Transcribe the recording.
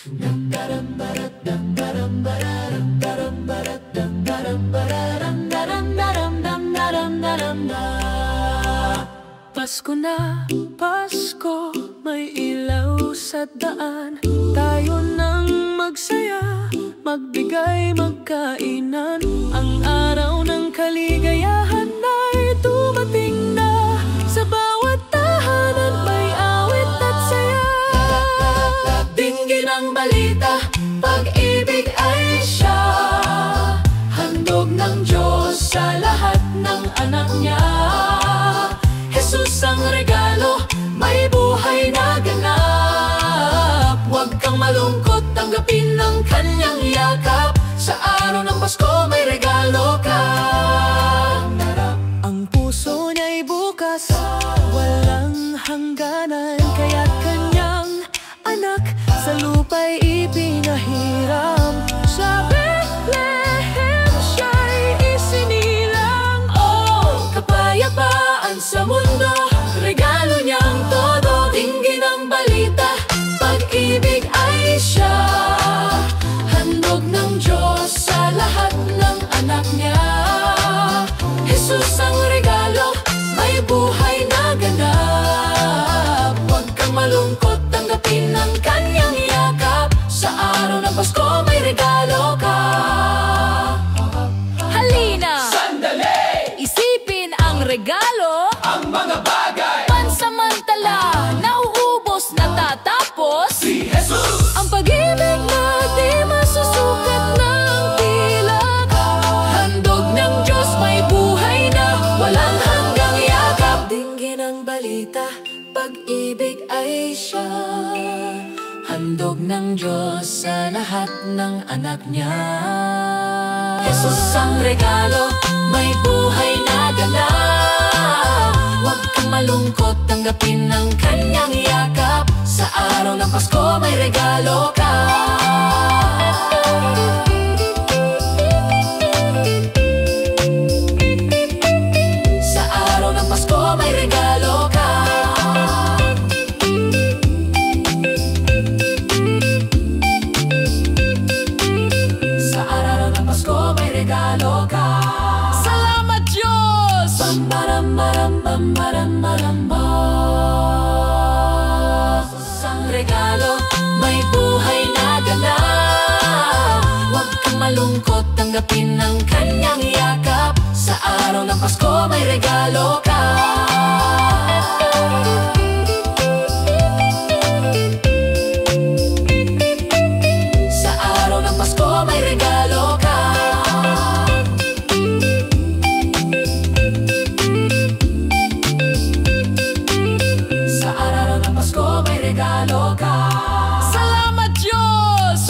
Pasko na, Pasko, may ilaw sa daan. Tayo nang magsaya, magbigay, magkainan. Ang araw ng kaligayahan ay dumating na. Sa bawat tahanan may awit at saya. Dinggin ang balita, pag-ibig ay siya. Handog ng Diyos sa lahat ng anak niya. Jesus ang regalo, may buhay na ganap. Huwag kang malungkot, tanggapin ang kanyang yakap. Sa araw ng Pasko may regalo ka. Ang puso niya'y bukas, walang hangganan. Kaya't kanyang anak sa lupa'y ipinahiram. Sa Bethlehem siya'y isinilang. Oh, kapayapaan sa mundo, regalo niyang todo. Dinggin ang balita, pag-ibig ay siya. Handog ng Diyos sa lahat ng anak niya. Jesus ang regalo, may buhay na ganap. Huwag kang malungkot, tanggapin ang kanyang yakap. Sa araw ng Pasko may regalo ka. Halina! Sandali! Isipin ang regalo. Ang mga bagay Pansamantala, nauubos, natatapos. si Jesus. Ang pag-ibig na di masusukat ng tila. Handog ng Diyos, may buhay na walang hanggang yakap. Dinggin ang balita, pag-ibig ay siya. Handog ng Diyos sa lahat ng anak niya. Jesus ang regalo, may buhay na ganap. Huwag kang malungkot, tanggapin ang kanyang yakap. Sa araw ng Pasko may regalo ka. Sa araw ng Pasko may regalo ka. Sa araw ng Pasko may regalo ka. Salamat Diyos! Ang regalo, may buhay na ganap. Huwag kang malungkot, tanggapin ang kanyang yakap. Sa araw ng Pasko may regalo ka. Sa araw ng Pasko may regalo ka. Sa araw ng Pasko may regalo ka. Salamat Diyos!